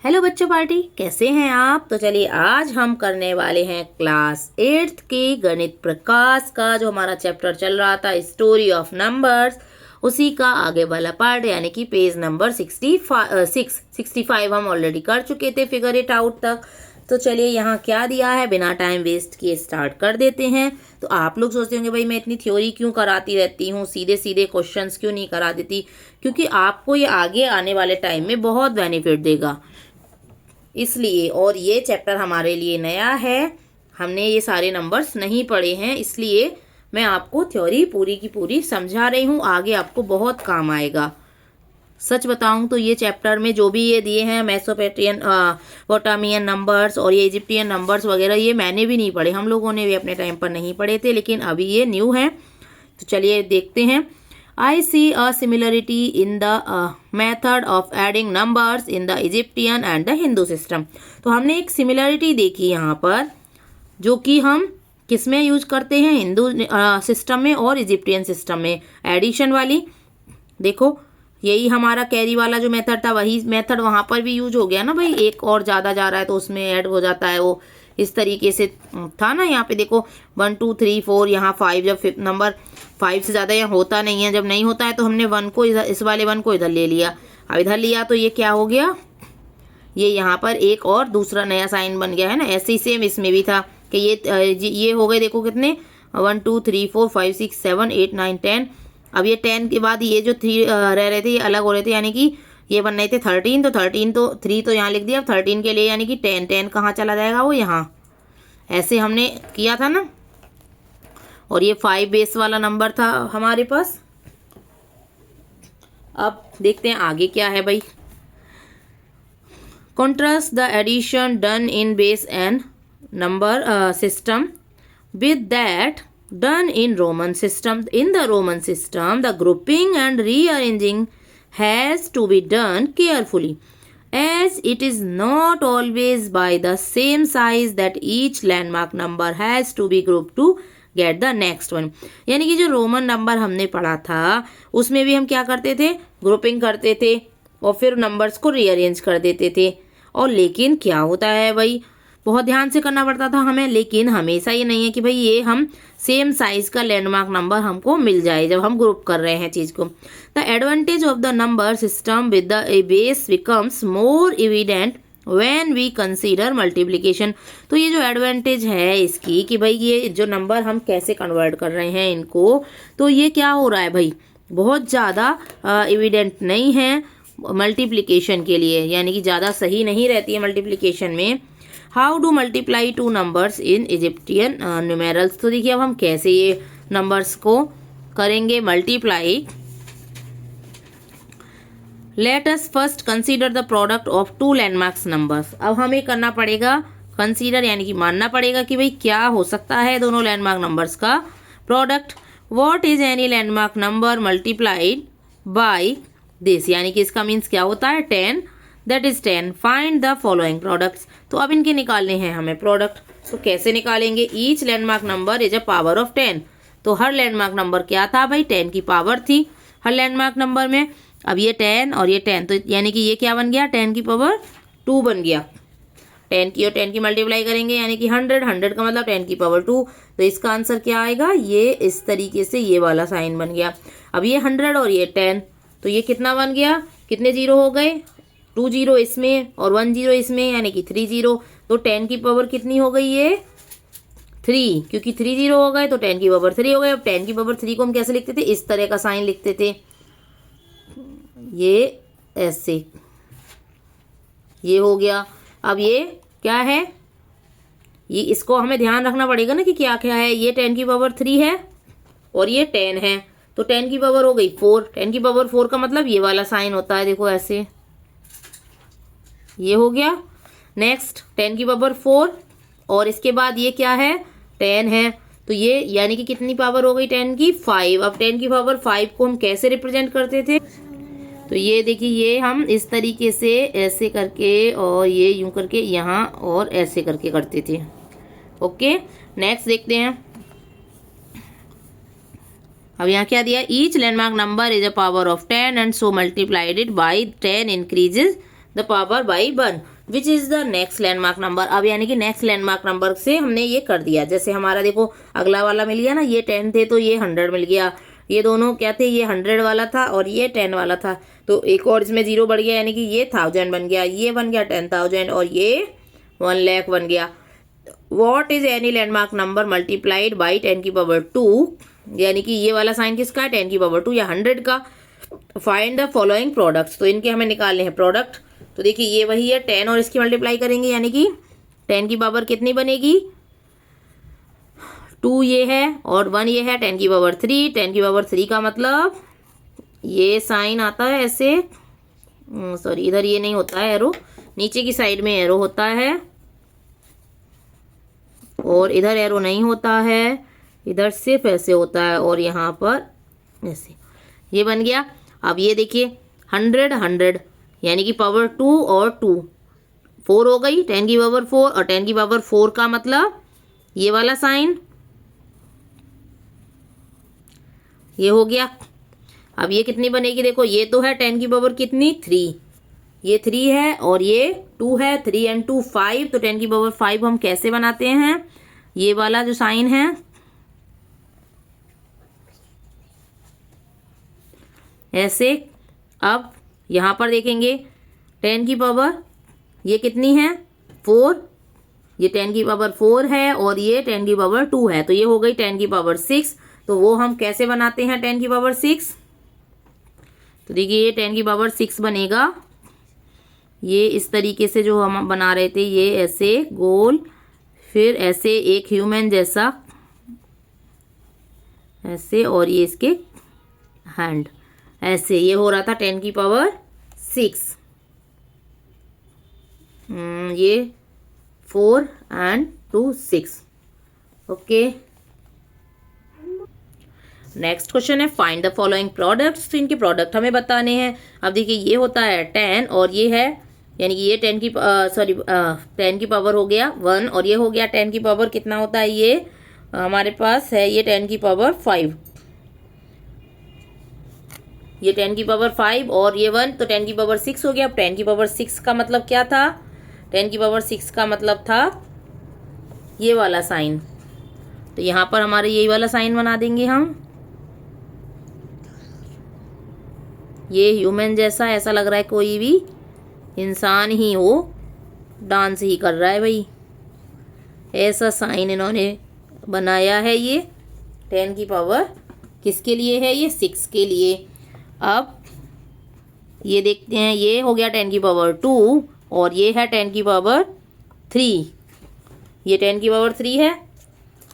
Hello बच्चों party, कैसे हैं आप। तो चलिए आज हम करने वाले हैं क्लास 8th के गणित प्रकाश का जो हमारा चैप्टर चल रहा था स्टोरी ऑफ नंबर्स, उसी का आगे वाला पार्ट यानी कि पेज नंबर 65 हम ऑलरेडी कर चुके थे फिगर इट आउट तक। तो चलिए यहाँ क्या दिया है, बिना टाइम वेस्ट किए स्टार्ट कर देते हैं। तो आप लोग सोचते होंगे भाई मैं इतनी थ्योरी क्यों कराती रहती हूँ, सीधे सीधे क्वेश्चंस क्यों नहीं करा देती। क्योंकि आपको ये आगे आने वाले टाइम में बहुत बेनिफिट देगा इसलिए। और ये चैप्टर हमारे लिए नया है, हमने ये सारे नंबर्स नहीं पढ़े हैं, इसलिए मैं आपको थ्योरी पूरी की पूरी समझा रही हूँ, आगे आपको बहुत काम आएगा। सच बताऊं तो ये चैप्टर में जो भी ये दिए हैं मेसोपोटामियन नंबर्स और ये इजिप्टियन नंबर्स वगैरह, ये मैंने भी नहीं पढ़े, हम लोगों ने भी अपने टाइम पर नहीं पढ़े थे, लेकिन अभी ये न्यू है। तो चलिए देखते हैं। I see a similarity in the method of adding numbers in the Egyptian and the Hindu system। तो हमने एक सिमिलरिटी देखी यहाँ पर, जो कि हम किस में यूज करते हैं, हिंदू सिस्टम में और इजिप्टियन सिस्टम में, एडिशन वाली। देखो यही हमारा कैरी वाला जो मेथड था, वही मेथड वहाँ पर भी यूज हो गया ना भाई। एक और ज़्यादा जा रहा है तो उसमें ऐड हो जाता है, वो इस तरीके से था ना। यहाँ पे देखो 1 2 3 4, यहाँ 5, जब नंबर 5 से ज़्यादा यहाँ होता नहीं है, जब नहीं होता है तो हमने 1 को इधर, इस वाले 1 को इधर ले लिया। अब इधर लिया तो ये क्या हो गया, ये यहाँ पर एक और दूसरा नया साइन बन गया है ना। ऐसे ही सेम इसमें भी था कि ये हो गए, देखो कितने, 1 2 3 4 5 6 7 8 9 10। अब ये 10 के बाद ये जो 3 रह रहे थे ये अलग हो रहे थे, यानी कि ये बन रहे थे 13। तो 13 तो 3 तो यहाँ लिख दिया, अब 13 के लिए यानी कि 10 कहाँ चला जाएगा, वो यहाँ। ऐसे हमने किया था ना। और ये 5 बेस वाला नंबर था हमारे पास। अब देखते हैं आगे क्या है भाई। Contrast the addition done in base and number system with that done in Roman system. In the Roman system, the grouping and rearranging has to be done carefully, as it is not always by the same size that each landmark number has to be grouped to get the next one। यानी कि जो Roman number हमने पढ़ा था उसमें भी हम क्या करते थे, ग्रुपिंग करते थे और फिर नंबर्स को रीअरेंज कर देते थे। और लेकिन क्या होता है भाई, बहुत ध्यान से करना पड़ता था हमें, लेकिन हमेशा ये नहीं है कि भाई ये हम सेम साइज का लैंडमार्क नंबर हमको मिल जाए जब हम ग्रुप कर रहे हैं चीज़ को। The advantage of the number system with the base becomes more evident when we consider multiplication. तो ये जो एडवांटेज है इसकी कि भाई ये जो नंबर हम कैसे कन्वर्ट कर रहे हैं इनको, तो ये क्या हो रहा है भाई, बहुत ज़्यादा एविडेंट नहीं है मल्टीप्लिकेशन के लिए, यानी कि ज़्यादा सही नहीं रहती है मल्टीप्लिकेशन में। How do multiply two numbers in Egyptian numerals. तो देखिए अब हम कैसे ये नंबर्स को करेंगे multiply. Let us first consider the product of two landmarks numbers. अब हमें करना पड़ेगा कंसीडर, यानी कि मानना पड़ेगा कि भाई क्या हो सकता है दोनों लैंडमार्क नंबर्स का product. What is any landmark number multiplied by this, यानी कि इसका मीन्स क्या होता है 10, that is 10। Find the following products. तो अब इनके निकालने हैं हमें प्रोडक्ट। तो कैसे निकालेंगे, each landmark number is a power of 10। तो हर लैंडमार्क नंबर क्या था भाई, 10 की पावर थी हर लैंडमार्क नंबर में। अब ये 10 और ये 10, तो यानी कि ये क्या बन गया, 10 की पावर 2 बन गया। 10 की और 10 की मल्टीप्लाई करेंगे यानी कि 100, 100 का मतलब 10 की पावर 2। तो इसका आंसर क्या आएगा, ये इस तरीके से ये वाला साइन बन गया। अब ये 100 और ये 10, तो ये कितना बन गया, कितने जीरो हो गए, 2 जीरो इसमें और 1 जीरो इसमें, यानी कि 3 जीरो। तो 10 की पावर कितनी हो गई, ये 3, क्योंकि 3 जीरो हो गए तो 10 की पावर 3 हो गए। अब 10 की पावर 3 को हम कैसे लिखते थे, इस तरह का साइन लिखते थे, ये ऐसे, ये हो गया। अब ये क्या है, ये इसको हमें ध्यान रखना पड़ेगा ना कि क्या क्या है। ये 10 की पावर 3 है और ये 10 है, तो 10 की पावर हो गई 4। 10 की पावर 4 का मतलब ये वाला साइन होता है, देखो ऐसे, ये हो गया। नेक्स्ट 10 की पावर 4 और इसके बाद ये क्या है, 10 है, तो ये यानी कि कितनी पावर हो गई 10 की 5। अब 10 की पावर 5 को हम कैसे रिप्रेजेंट करते थे, तो ये देखिए ये हम इस तरीके से ऐसे करके और ये यूं करके यहाँ और ऐसे करके करते थे। ओके, नेक्स्ट देखते हैं। अब यहाँ क्या दिया, each landmark number is a power of 10 and so multiplied it by 10 increases the power by 1। Which is the next landmark number. अब यानी कि नेक्स्ट लैंडमार्क नंबर से हमने ये कर दिया। जैसे हमारा देखो अगला वाला मिल गया ना, ये 10 थे तो ये 100 मिल गया। ये दोनों क्या थे, ये 100 वाला था और ये 10 वाला था, तो एक और इसमें 0 बढ़ गया, यानी कि ये 1000 बन गया, ये बन गया 10,000 और ये 1 लाख बन गया। What is any landmark number multiplied by 10 की पावर 2, यानी कि ये वाला साइन किसका है, 10 की पावर 2 या 100 का। फाइंड द फॉलोइंग प्रोडक्ट्स, तो इनके हमें निकालने हैं प्रोडक्ट। तो देखिए ये वही है, 10 और इसकी मल्टीप्लाई करेंगे, यानी कि 10 की पावर कितनी बनेगी, 2 ये है और 1 ये है, 10 की पावर 3। 10 की पावर 3 का मतलब ये साइन आता है ऐसे, सॉरी इधर ये नहीं होता है एरो, नीचे की साइड में एरो होता है और इधर एरो नहीं होता है, इधर सिर्फ ऐसे होता है और यहाँ पर ऐसे, ये बन गया। अब ये देखिए 100 100 यानी कि पावर 2 और 2 4 हो गई, 10 की पावर 4 और 10 की पावर 4 का मतलब ये वाला साइन, ये हो गया। अब ये कितनी बनेगी, देखो ये तो है 10 की पावर कितनी 3, ये 3 है और ये 2 है, 3 and 2 5, तो 10 की पावर 5 हम कैसे बनाते हैं, ये वाला जो साइन है ऐसे। अब यहाँ पर देखेंगे 10 की पावर ये कितनी है 4, ये 10 की पावर 4 है और ये 10 की पावर 2 है, तो ये हो गई 10 की पावर 6। तो वो हम कैसे बनाते हैं 10 की पावर 6, तो देखिए ये 10 की पावर 6 बनेगा, ये इस तरीके से जो हम बना रहे थे, ये ऐसे गोल, फिर ऐसे एक ह्यूमन जैसा ऐसे और ये इसके हैंड ऐसे, ये हो रहा था 10 की पावर 6। ये 4 and 2 6। ओके, नेक्स्ट क्वेश्चन है फाइंड द फॉलोइंग प्रोडक्ट्स, तो इनके प्रोडक्ट हमें बताने हैं। अब देखिए ये होता है 10 और ये है, यानी कि ये 10 की 10 की पावर हो गया 1 और ये हो गया 10 की पावर कितना होता है, ये हमारे पास है ये 10 की पावर 5, ये 10 की पावर 5 और ये 1, तो 10 की पावर 6 हो गया। अब 10 की पावर 6 का मतलब क्या था, 10 की पावर 6 का मतलब था ये वाला साइन, तो यहाँ पर हमारे यही वाला साइन बना देंगे हम, ये ह्यूमन जैसा, ऐसा लग रहा है कोई भी इंसान ही हो, डांस ही कर रहा है भाई, ऐसा साइन इन्होंने बनाया है। ये 10 की पावर किसके लिए है, ये 6 के लिए। अब ये देखते हैं, ये हो गया 10 की पावर 2 और ये है 10 की पावर 3, ये 10 की पावर 3 है।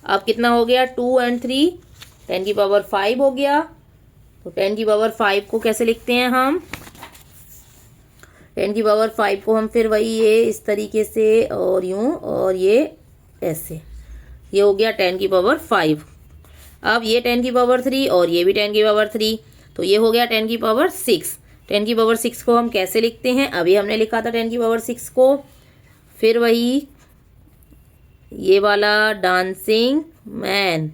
अब कितना हो गया 2 and 3, 10 की पावर 5 हो गया। तो 10 की पावर 5 को कैसे लिखते हैं हम, 10 की पावर 5 को हम फिर वही ये इस तरीके से और यूं और ये ऐसे, ये हो गया 10 की पावर 5। अब ये 10 की पावर 3 और ये भी 10 की पावर 3, तो ये हो गया 10 की पावर 6। 10 की पावर 6 को हम कैसे लिखते हैं, अभी हमने लिखा था 10 की पावर 6 को, फिर वही ये वाला डांसिंग मैन,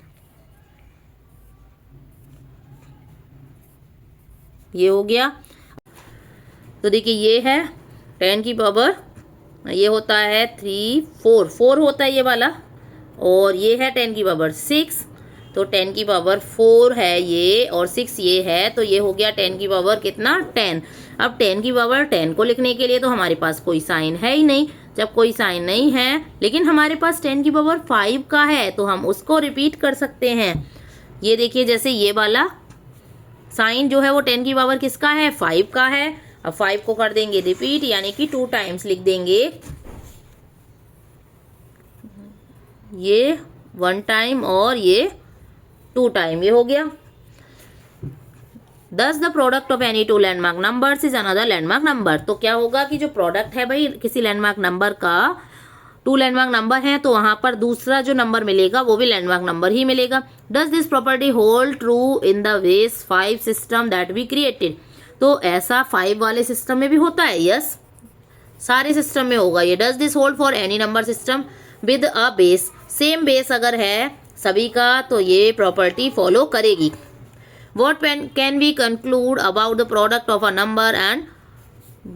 ये हो गया। तो देखिए ये है 10 की पावर, ये होता है 3 4 होता है ये वाला, और ये है 10 की पावर 6, तो 10 की पावर 4 है ये और 6 ये है, तो ये हो गया 10 की पावर कितना 10। अब 10 की पावर 10 को लिखने के लिए तो हमारे पास कोई साइन है ही नहीं, जब कोई साइन नहीं है लेकिन हमारे पास 10 की पावर 5 का है, तो हम उसको रिपीट कर सकते हैं। ये देखिए जैसे ये वाला साइन जो है वो 10 की पावर किसका है 5 का है। अब 5 को कर देंगे रिपीट, यानी कि 2 टाइम्स लिख देंगे, ये 1 टाइम और ये 2 टाइम, ये हो गया। Thus the product of any two landmark numbers is another landmark number। तो क्या होगा कि जो प्रोडक्ट है भाई किसी लैंडमार्क नंबर का, 2 लैंडमार्क नंबर है तो वहां पर दूसरा जो नंबर मिलेगा वो भी लैंडमार्क नंबर ही मिलेगा। Does this property hold true in the base 5 system that we created। तो ऐसा 5 वाले सिस्टम में भी होता है, यस सारे सिस्टम में होगा ये। Does this hold for any number system with a base, same base अगर है सभी का तो ये प्रॉपर्टी फॉलो करेगी। What can we conclude about the product of a number and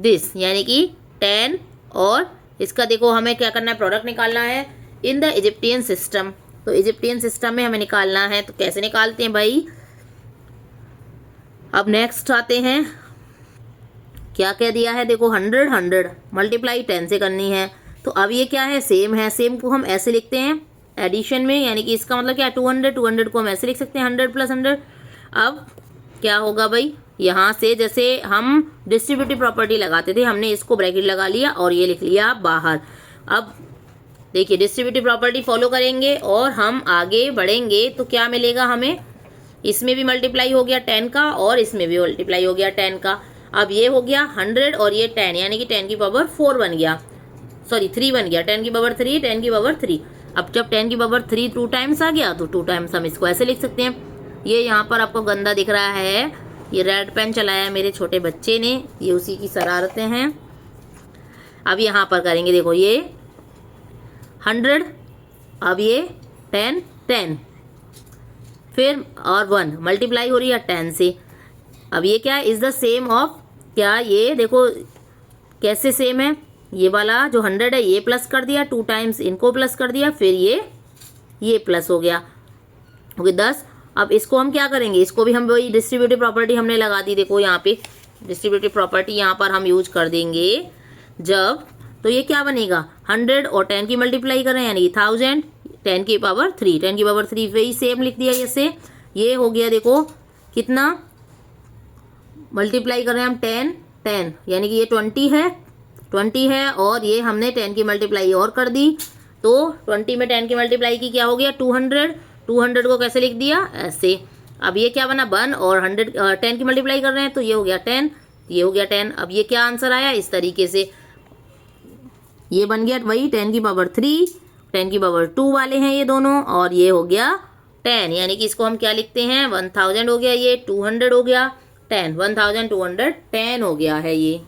this, यानी कि 10 और इसका देखो हमें क्या करना है, प्रोडक्ट निकालना है इन द इजिप्टियन सिस्टम। तो इजिप्टियन सिस्टम में हमें निकालना है, तो कैसे निकालते हैं भाई। अब नेक्स्ट आते हैं, क्या क्या दिया है देखो, 100 100 मल्टीप्लाई 10 से करनी है। तो अब ये क्या है, सेम है, सेम को हम ऐसे लिखते हैं एडिशन में, यानी कि इसका मतलब क्या है 200, 200 को हम ऐसे लिख सकते हैं 100 + 100। अब क्या होगा भाई, यहाँ से जैसे हम डिस्ट्रीब्यूटिव प्रॉपर्टी लगाते थे, हमने इसको ब्रैकेट लगा लिया और ये लिख लिया बाहर। अब देखिए डिस्ट्रीब्यूटिव प्रॉपर्टी फॉलो करेंगे और हम आगे बढ़ेंगे तो क्या मिलेगा हमें, इसमें भी मल्टीप्लाई हो गया 10 का और इसमें भी मल्टीप्लाई हो गया 10 का। अब ये हो गया 100 और ये 10, यानी कि 10 की पावर 4 बन गया, सॉरी 3 बन गया, 10 की पावर 3, 10 की पावर 3। अब जब 10 की पावर 3 2 टाइम्स आ गया तो 2 टाइम्स हम इसको ऐसे लिख सकते हैं। ये यहाँ पर आपको गंदा दिख रहा है, ये रेड पेन चलाया मेरे छोटे बच्चे ने, ये उसी की शरारतें हैं। अब यहाँ पर करेंगे देखो ये 100, अब ये 10 10, फिर और 1 मल्टीप्लाई हो रही है 10 से। अब ये क्या है, इज द सेम ऑफ, क्या ये देखो कैसे सेम है, ये वाला जो 100 है ये प्लस कर दिया 2 टाइम्स, इनको प्लस कर दिया, फिर ये प्लस हो गया, ओके 10। अब इसको हम क्या करेंगे, इसको भी हम वही डिस्ट्रीब्यूटिव प्रॉपर्टी हमने लगा दी, देखो यहाँ पे डिस्ट्रीब्यूटिव प्रॉपर्टी यहाँ पर हम यूज कर देंगे जब, तो ये क्या बनेगा 100 और 10 की मल्टीप्लाई कर रहे हैं यानी 1000, 10 की पावर 3, 10 की पावर 3 वही सेम लिख दिया जैसे। ये हो गया देखो कितना मल्टीप्लाई कर रहे हैं हम 10 10, यानी कि ये 20 है और ये हमने 10 की मल्टीप्लाई और कर दी, तो 20 में 10 की मल्टीप्लाई की क्या हो गया 200, 200 को कैसे लिख दिया ऐसे। अब ये क्या बना 1 और 10 की मल्टीप्लाई कर रहे हैं तो ये हो गया 10, ये हो गया 10। अब ये क्या आंसर आया, इस तरीके से ये बन गया वही 10 की पावर 3, 10 की पावर 2 वाले हैं ये दोनों, और ये हो गया 10, यानी कि इसको हम क्या लिखते हैं 1000 हो गया, ये 200 हो गया 10, 1210 हो गया है ये।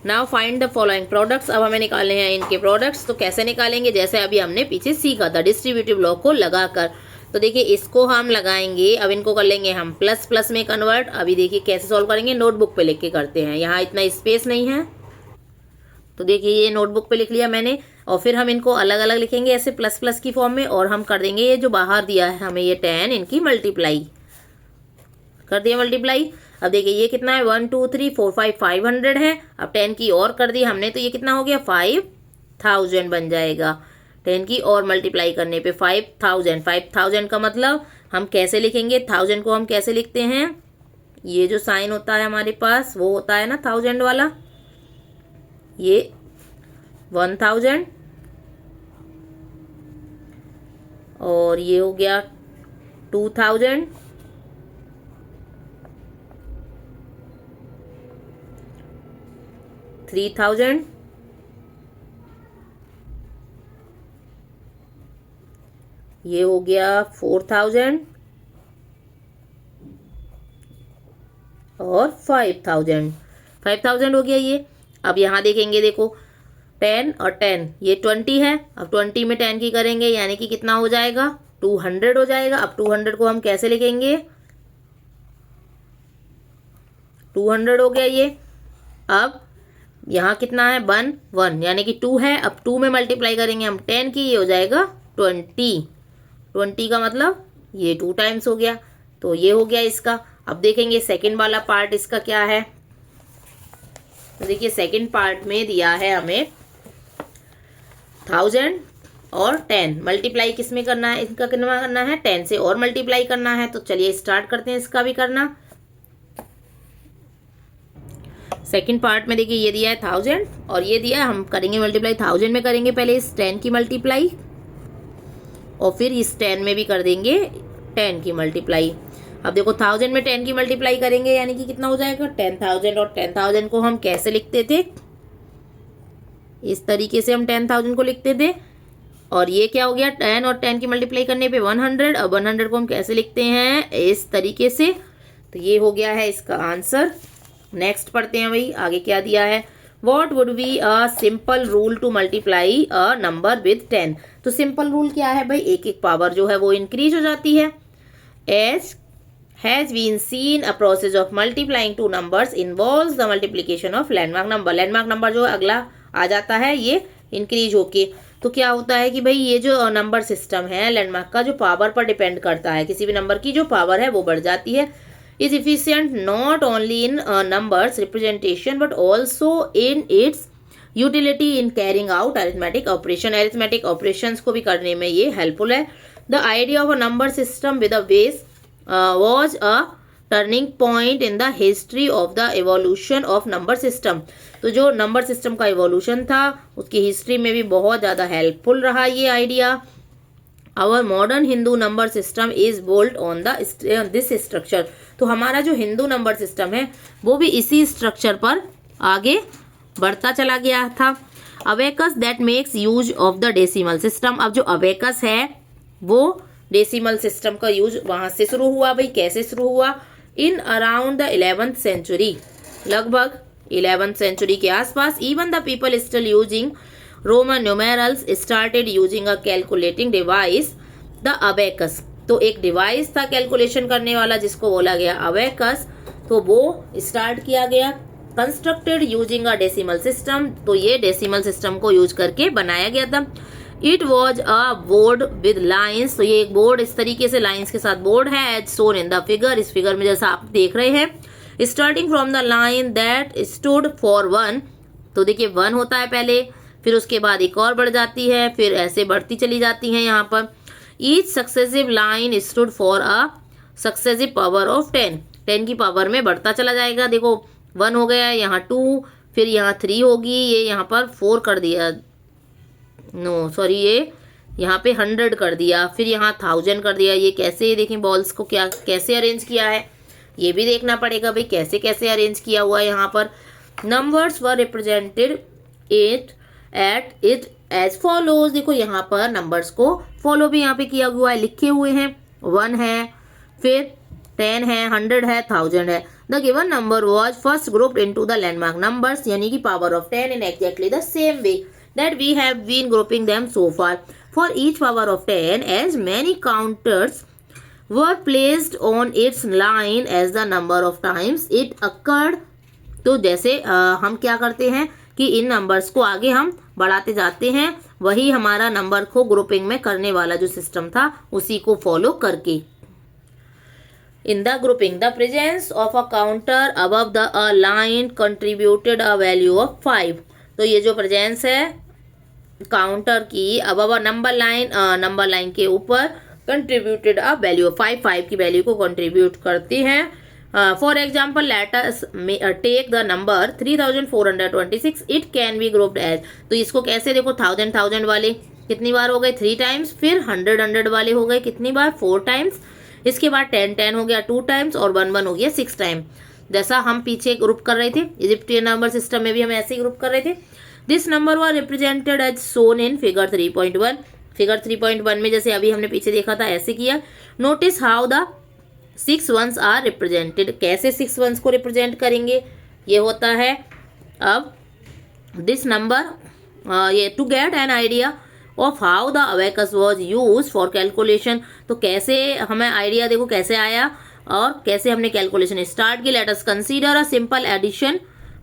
Now find the following products, अब हमें निकालने हैं इनके प्रोडक्ट्स। तो कैसे निकालेंगे, जैसे अभी हमने पीछे सीखा था डिस्ट्रीब्यूटिव लॉ को लगाकर। तो देखिए इसको हम लगाएंगे, अब इनको कर लेंगे हम प्लस प्लस में कन्वर्ट। अभी देखिए कैसे सॉल्व करेंगे, नोटबुक पे लिख के करते हैं, यहाँ इतना स्पेस नहीं है। तो देखिए ये नोटबुक पे लिख लिया मैंने, और फिर हम इनको अलग अलग लिखेंगे ऐसे प्लस प्लस की फॉर्म में, और हम कर देंगे ये जो बाहर दिया है हमें ये 10, इनकी मल्टीप्लाई कर दिया मल्टीप्लाई। अब देखिए ये कितना है 1 2 3 4 5 500 है। अब 10 की और कर दी हमने तो ये कितना हो गया 5000 बन जाएगा। 10 की और मल्टीप्लाई करने पे 5000, 5000 का मतलब हम कैसे लिखेंगे, 1000 को हम कैसे लिखते हैं, ये जो साइन होता है हमारे पास वो होता है ना 1000 वाला, ये 1000 और ये हो गया 2000, 3000, ये हो गया 4000 और 5000, 5000 हो गया ये। अब यहाँ देखेंगे देखो 10 और 10 ये 20 है, अब 20 में 10 की करेंगे यानी कि कितना हो जाएगा 200 हो जाएगा। अब 200 को हम कैसे लिखेंगे, 200 हो गया ये। अब यहाँ कितना है 1 1 यानी कि 2 है, अब 2 में मल्टीप्लाई करेंगे हम 10 की, ये हो जाएगा 20, 20 का मतलब ये 2 टाइम्स हो गया, तो ये हो गया इसका। अब देखेंगे सेकंड वाला पार्ट इसका क्या है। तो देखिए सेकंड पार्ट में दिया है हमें 1000 और 10 मल्टीप्लाई किस में करना है, इसका कितना करना है 10 से और मल्टीप्लाई करना है। तो चलिए स्टार्ट करते हैं इसका भी करना। सेकंड पार्ट में देखिए ये दिया है 1000 और ये दिया है, हम करेंगे मल्टीप्लाई 1000 में करेंगे पहले इस 10 की मल्टीप्लाई और फिर इस 10 में भी कर देंगे 10 की मल्टीप्लाई। अब देखो 1000 में 10 की मल्टीप्लाई करेंगे यानी कि कितना हो जाएगा 10000, और 10000 को हम कैसे लिखते थे, इस तरीके से हम 10000 को लिखते थे। और ये क्या हो गया 10 और 10 की मल्टीप्लाई करने पे 100, अब 100 को हम कैसे लिखते हैं इस तरीके से। तो ये हो गया है इसका आंसर। नेक्स्ट पढ़ते हैं भाई आगे क्या दिया है। What would be a simple rule to multiply a number with 10? तो सिंपल रूल क्या है भाई, एक एक पावर जो है वो इंक्रीज हो जाती है। As has been seen, a process of multiplying two numbers involves the multiplication of landmark number। Landmark number जो है अगला आ जाता है ये इंक्रीज होके। तो क्या होता है कि भाई ये जो नंबर सिस्टम है लैंडमार्क का, जो पावर पर डिपेंड करता है, किसी भी नंबर की जो पावर है वो बढ़ जाती है। Is efficient not only in numbers representation but also in its utility in carrying out arithmetic operation. Arithmetic operations को भी करने में ये हेल्पफुल है। The idea of a number system with a base was a turning point in the history of the evolution of number system. तो जो number system का evolution था उसकी हिस्ट्री में भी बहुत ज़्यादा हेल्पफुल रहा ये idea. Our modern Hindu number system is built on this structure. तो हमारा जो हिंदू नंबर सिस्टम है वो भी इसी स्ट्रक्चर पर आगे बढ़ता चला गया था। Abacus that makes use of the decimal system. अब जो अबेकस है वो डेसिमल सिस्टम का यूज वहां से शुरू हुआ। भाई कैसे शुरू हुआ? In around the 11th century, लगभग 11th सेंचुरी के आसपास। Even the people still using Roman numerals started using a calculating device the abacus. तो एक डिवाइस था कैलकुलेशन करने वाला जिसको बोला गया अबेकस, तो वो स्टार्ट किया गया। Constructed using a decimal system, तो ये डेसिमल सिस्टम को यूज करके बनाया गया था। It was a board with lines, तो ये एक बोर्ड इस तरीके से लाइन्स के साथ बोर्ड है as shown in the figure. इस फिगर में जैसा आप देख रहे हैं, starting from the line that stood for 1। तो देखिए 1 होता है पहले, फिर उसके बाद एक और बढ़ जाती है, फिर ऐसे बढ़ती चली जाती है यहाँ पर। Each successive line stood for a successive power of 10। 10 की पावर में बढ़ता चला जाएगा। देखो 1 हो गया, यहाँ 2, फिर यहाँ 3 होगी, ये यहाँ पर 4 कर दिया, नो सॉरी ये यहाँ पे 100 कर दिया, फिर यहाँ 1000 कर दिया। ये कैसे, देखें बॉल्स को क्या कैसे अरेंज किया है, ये भी देखना पड़ेगा भाई कैसे कैसे अरेंज किया हुआ है यहाँ पर। Numbers were represented at as follows. देखो यहाँ पर नंबर्स को फॉलो भी यहाँ पे किया हुआ है, लिखे हुए हैं। 1 है, फिर 10 है, 100 है, 1000 है। The given number was first grouped into the landmark numbers, यानी कि power of 10 in exactly the same way that we have been grouping them so far. For each power of 10, as many counters were placed on its line as the number of times it occurred. तो जैसे हम क्या करते हैं कि इन numbers को आगे हम बढ़ाते जाते हैं, वही हमारा नंबर को ग्रुपिंग में करने वाला जो सिस्टम था उसी को फॉलो करके। In the grouping, the presence of a counter above the line contributed a value of 5. तो ये जो प्रेजेंस है काउंटर की अब नंबर लाइन के ऊपर कंट्रीब्यूटेड अ वैल्यू 5 की वैल्यू को कंट्रीब्यूट करती हैं। For example let us take the number 3426, it can be grouped as. तो इसको कैसे देखो, 1000 वाले कितनी बार हो गए 3 टाइम्स, फिर 100 वाले हो गए कितनी बार 4 टाइम्स, इसके बाद 10 हो गया 2 टाइम्स और 1 हो गया 6 टाइम। जैसा हम पीछे ग्रुप कर रहे थे इजिप्टियन नंबर सिस्टम में भी हम ऐसे ही ग्रुप कर रहे थे। This number were represented as shown in figure 3.1। Figure 3.1 में जैसे अभी हमने पीछे देखा था ऐसे किया। Notice how the 6 ones are represented. कैसे 6 ones को रिप्रेजेंट करेंगे, ये होता है अब दिस नंबर ये to get an idea of how the abacus was use for calculation. तो कैसे हमें आइडिया देखो कैसे आया और कैसे हमने कैलकुलेशन स्टार्ट की। Let us consider a simple addition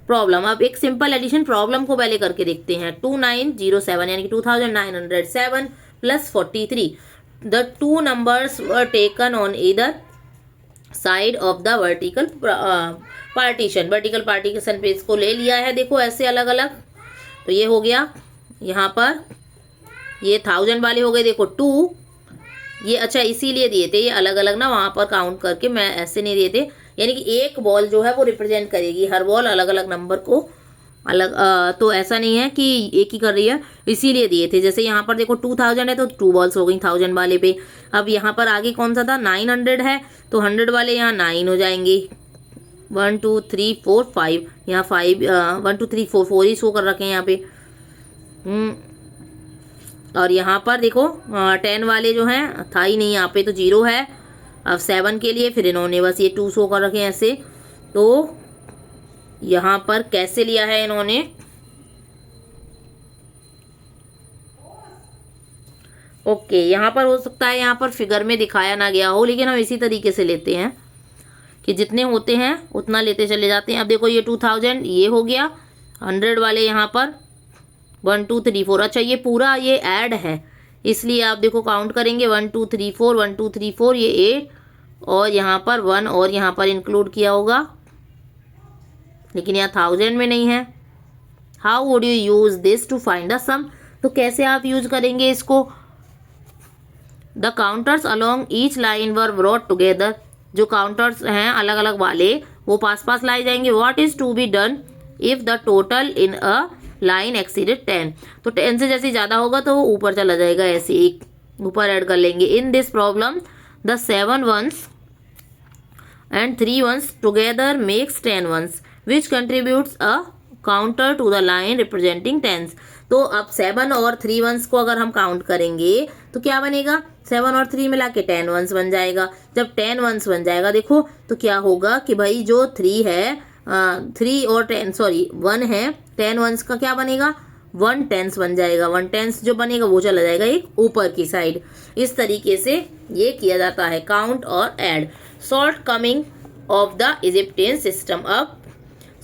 problem. अब एक सिंपल एडिशन प्रॉब्लम को पहले करके देखते हैं। 2907 यानी कि 2907 plus 43। The 2 numbers were taken on either side of the vertical partition. Vertical partition पे इसको ले लिया है, देखो ऐसे अलग अलग। तो ये हो गया यहाँ पर, ये 1000 वाले हो गए देखो 2, ये अच्छा इसीलिए दिए थे ये अलग अलग ना, वहाँ पर काउंट करके मैं ऐसे नहीं दिए थे। यानी कि एक बॉल जो है वो रिप्रेजेंट करेगी, हर बॉल अलग अलग नंबर को अलग तो ऐसा नहीं है कि एक ही कर रही है, इसीलिए दिए थे। जैसे यहाँ पर देखो 2000 है तो 2 बॉल्स हो गई 1000 वाले पे। अब यहाँ पर आगे कौन सा था 900 है तो 100 वाले यहाँ 9 हो जाएंगे। 1 2 3 4 5 यहाँ 5 1 2 3 4 4 ही शो कर रखे हैं यहाँ पे। और यहाँ पर देखो 10 वाले जो हैं था ही नहीं यहाँ पे तो 0 है। अब 7 के लिए फिर इन्होंने बस ये 2 शो कर रखे हैं ऐसे। तो यहाँ पर कैसे लिया है इन्होंने, ओके यहाँ पर हो सकता है यहाँ पर फिगर में दिखाया ना गया हो, लेकिन हम इसी तरीके से लेते हैं कि जितने होते हैं उतना लेते चले जाते हैं। अब देखो ये 2000 ये हो गया, 100 वाले यहाँ पर 1 2 3 4। अच्छा ये पूरा ये ऐड है, इसलिए आप देखो काउंट करेंगे 1 2 3 4, 1 2 3 4, ये 8 और यहाँ पर 1 और यहाँ पर इंक्लूड किया होगा, लेकिन यहाँ 1000 में नहीं है। How would you use this to find the sum? तो कैसे आप यूज करेंगे इसको? The counters along each line were brought together. जो काउंटर्स हैं अलग अलग वाले वो पास पास लाए जाएंगे। What is to be done if the total in a line exceeded 10? तो 10 से जैसे ज़्यादा होगा तो वो ऊपर चला जाएगा, ऐसे एक ऊपर ऐड कर लेंगे। In this problem the 7 ones and 3 ones together makes 10 ones which contributes a counter to the line representing tens। तो अब 7 और 3 ones को अगर हम काउंट करेंगे तो क्या बनेगा? 7 और 3 मिला के 10 ones बन जाएगा। जब 10 ones बन जाएगा देखो तो क्या होगा कि भाई जो 3 है 3 और 10 सॉरी 1 है, 10 ones का क्या बनेगा? 1 tenth बन जाएगा। 1 tenth जो बनेगा वो चला जाएगा एक ऊपर की साइड। इस तरीके से ये किया जाता है काउंट और add. Short coming of the Egyptian system. अब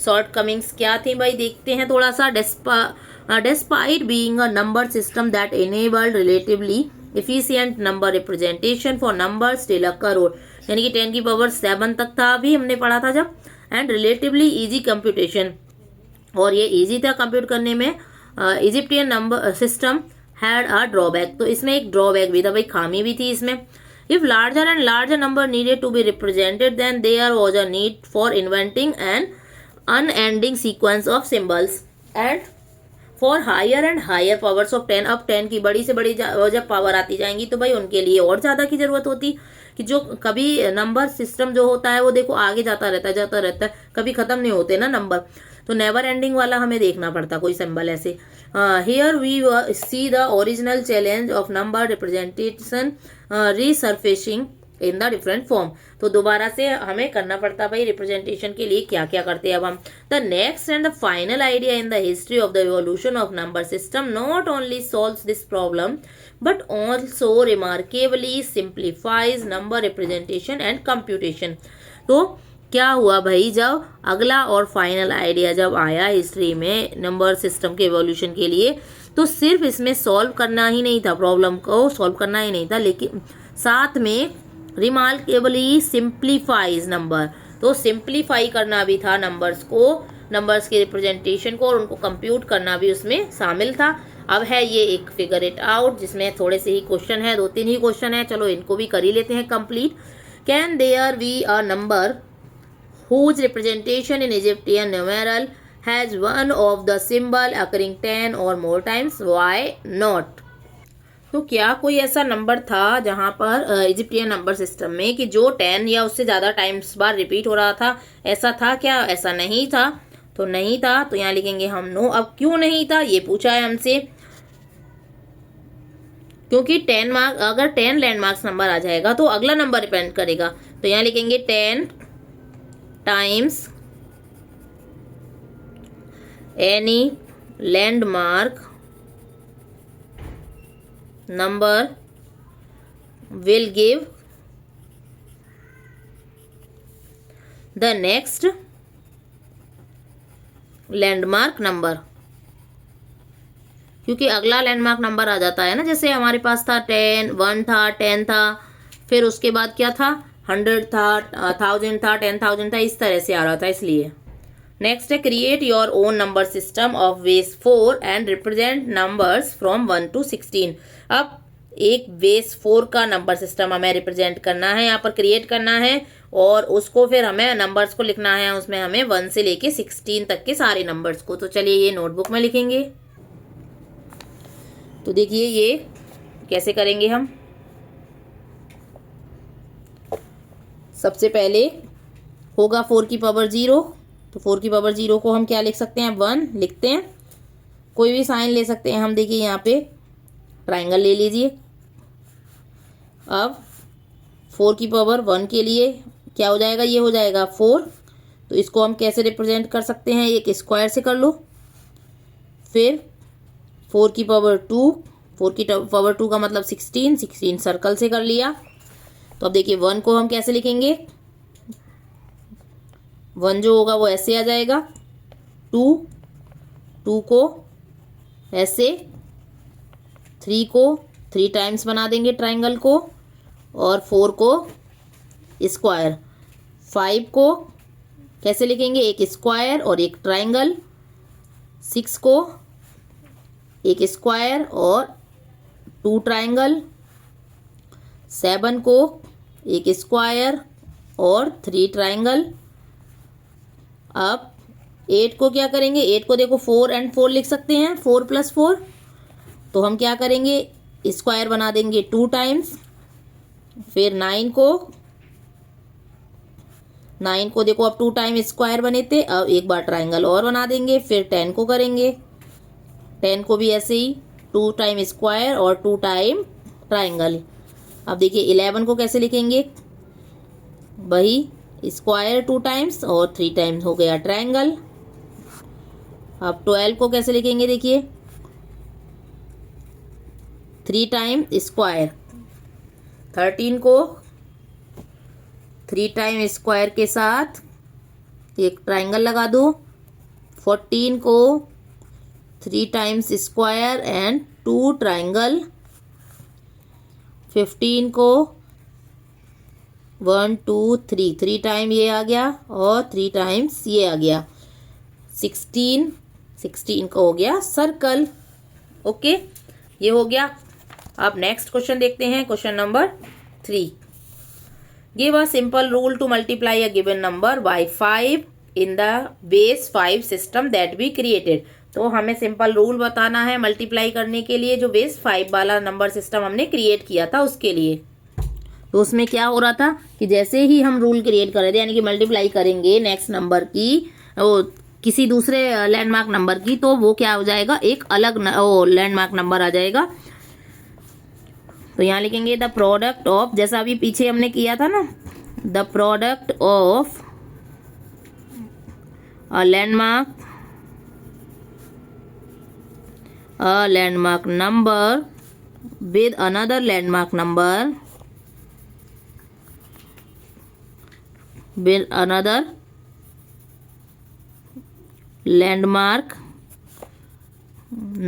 शॉर्ट कमिंग्स क्या थी भाई देखते हैं थोड़ा सा। Despite being a number system that enabled relatively efficient number representation for numbers till a crore, यानी कि 10 की पावर 7 तक था, अभी हमने पढ़ा था जब। एंड रिलेटिवली इजी कंप्यूटेशन, और ये इजी था कंप्यूट करने में। Egyptian number system had a drawback, तो इसमें एक ड्रॉबैक भी था भाई, खामी भी थी इसमें। If larger and larger number needed to be represented, then there was a need for inventing an unending sequence of symbols. And for higher and higher powers of 10, अब 10 की बड़ी से बड़ी जब पावर आती जाएंगी तो भाई उनके लिए और ज़्यादा की ज़रूरत होती कि जो कभी नंबर सिस्टम जो होता है वो देखो आगे जाता रहता है, कभी ख़त्म नहीं होते ना नंबर, तो नेवर एंडिंग वाला हमें देखना पड़ता कोई सिंबल ऐसे। Here we see the original challenge of number representation resurfacing in the different form. तो दोबारा से हमें करना पड़ता भाई रिप्रेजेंटेशन के लिए क्या क्या करते हैं अब हम। The next and the final idea in the history of the evolution of number system not only solves this problem but also remarkably simplifies number representation and computation. तो क्या हुआ भाई, जब अगला और फाइनल आइडिया जब आया हिस्ट्री में नंबर सिस्टम के एवोल्यूशन के लिए, तो सिर्फ इसमें सॉल्व करना ही नहीं था, प्रॉब्लम को सॉल्व करना ही नहीं था, लेकिन साथ में रिमार्केबली सिंप्लीफाइज नंबर, तो सिंप्लीफाई करना भी था नंबर्स को, नंबर्स के रिप्रेजेंटेशन को, और उनको कंप्यूट करना भी उसमें शामिल था। अब है ये एक फिगर इट आउट जिसमें थोड़े से ही क्वेश्चन है, 2-3 ही क्वेश्चन है, चलो इनको भी कर ही लेते हैं complete. Can there be a number whose representation in Egyptian numeral has one of the symbol occurring 10 or more times? Why not? तो क्या कोई ऐसा नंबर था जहाँ पर इजिप्टियन नंबर सिस्टम में कि जो 10 या उससे ज़्यादा टाइम्स बार रिपीट हो रहा था? ऐसा था क्या? ऐसा नहीं था। तो नहीं था, तो यहाँ लिखेंगे हम नो। अब क्यों नहीं था ये पूछा है हमसे, क्योंकि 10 मार्क अगर 10 लैंडमार्क्स नंबर आ जाएगा तो अगला नंबर डिपेंड करेगा। तो यहाँ लिखेंगे 10 times any landmark number will give the next landmark number, क्योंकि अगला लैंडमार्क नंबर आ जाता है ना, जैसे हमारे पास था 10, 1 था, 10 था, फिर उसके बाद क्या था, 100 था, 1000 था, 10,000 था, इस तरह से आ रहा था, इसलिए। नेक्स्ट है create your own number system of base 4 and represent numbers from 1 to 16। अब एक बेस 4 का नंबर सिस्टम हमें रिप्रेजेंट करना है, यहाँ पर क्रिएट करना है, और उसको फिर हमें नंबर्स को लिखना है, उसमें हमें 1 से लेके 16 तक के सारे नंबर्स को। तो चलिए ये नोटबुक में लिखेंगे। तो देखिए ये कैसे करेंगे हम। सबसे पहले होगा 4 की पावर 0, तो 4 की पावर 0 को हम क्या लिख सकते हैं, 1 लिखते हैं, कोई भी साइन ले सकते हैं हम। देखिए यहाँ पे ट्राइंगल ले लीजिए। अब 4 की पावर 1 के लिए क्या हो जाएगा, ये हो जाएगा 4, तो इसको हम कैसे रिप्रेजेंट कर सकते हैं, एक स्क्वायर से कर लो। फिर 4 की पावर 2, 4 की पावर 2 का मतलब 16, 16 सर्कल से कर लिया। तो अब देखिए 1 को हम कैसे लिखेंगे, 1 जो होगा वो ऐसे आ जाएगा, 2 को ऐसे 3 को 3 टाइम्स बना देंगे ट्राइंगल को, और 4 को स्क्वायर। 5 को कैसे लिखेंगे, एक स्क्वायर और एक ट्राइंगल। 6 को एक स्क्वायर और 2 ट्राइंगल। 7 को एक स्क्वायर और 3 ट्राइंगल। अब 8 को क्या करेंगे, 8 को देखो 4 और 4 लिख सकते हैं, 4 + 4। तो हम क्या करेंगे, स्क्वायर बना देंगे 2 टाइम्स। फिर 9 को देखो अब 2 टाइम स्क्वायर बने थे, अब एक बार ट्राइंगल और बना देंगे। फिर 10 को करेंगे, 10 को भी ऐसे ही 2 टाइम स्क्वायर और 2 टाइम ट्राइंगल। अब देखिए 11 को कैसे लिखेंगे, वही स्क्वायर 2 टाइम्स और 3 टाइम्स हो गया ट्राइंगल। अब 12 को कैसे लिखेंगे, देखिए 3 टाइम स्क्वायर। 13 को 3 टाइम स्क्वायर के साथ एक ट्राइंगल लगा दो। 14 को 3 टाइम्स स्क्वायर एंड 2 ट्राइंगल। 15 को 1 2 3 टाइम ये आ गया और 3 टाइम्स ये आ गया। 16 का हो गया सर्कल। ओके, ये हो गया। अब नेक्स्ट क्वेश्चन देखते हैं, question number 3। Give a simple rule to multiply a given number by 5 in the base 5 system that we created. तो हमें सिंपल रूल बताना है मल्टीप्लाई करने के लिए, जो बेस 5 वाला नंबर सिस्टम हमने क्रिएट किया था उसके लिए। तो उसमें क्या हो रहा था कि जैसे ही हम रूल क्रिएट कर रहे थे, यानी कि मल्टीप्लाई करेंगे नेक्स्ट नंबर की वो किसी दूसरे लैंडमार्क नंबर की, तो वो क्या हो जाएगा, एक अलग लैंडमार्क नंबर आ जाएगा। तो यहाँ लिखेंगे द प्रोडक्ट ऑफ, जैसा अभी पीछे हमने किया था ना, the product of a landmark number with another landmark number with another landmark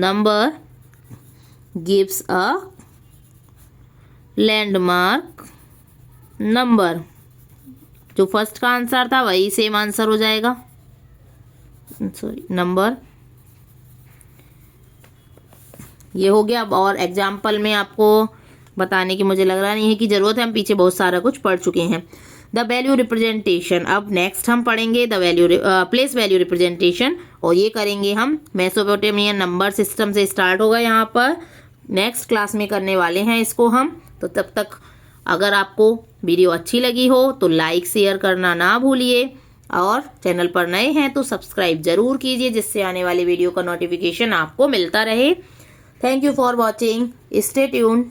number gives a landmark number। जो फर्स्ट का आंसर था वही सेम आंसर हो जाएगा, सॉरी नंबर। ये हो गया। और एग्जाम्पल में आपको बताने की मुझे लग रहा नहीं है कि ज़रूरत है, हम पीछे बहुत सारा कुछ पढ़ चुके हैं। द वैल्यू रिप्रेजेंटेशन, अब नेक्स्ट हम पढ़ेंगे the value place value representation, और ये करेंगे हम मेसोपोटामियन नंबर सिस्टम से स्टार्ट होगा। यहाँ पर नेक्स्ट क्लास में करने वाले हैं इसको हम। तो तब तक अगर आपको वीडियो अच्छी लगी हो तो लाइक शेयर करना ना भूलिए, और चैनल पर नए हैं तो सब्सक्राइब जरूर कीजिए, जिससे आने वाली वीडियो का नोटिफिकेशन आपको मिलता रहे। Thank you for watching. Stay tuned.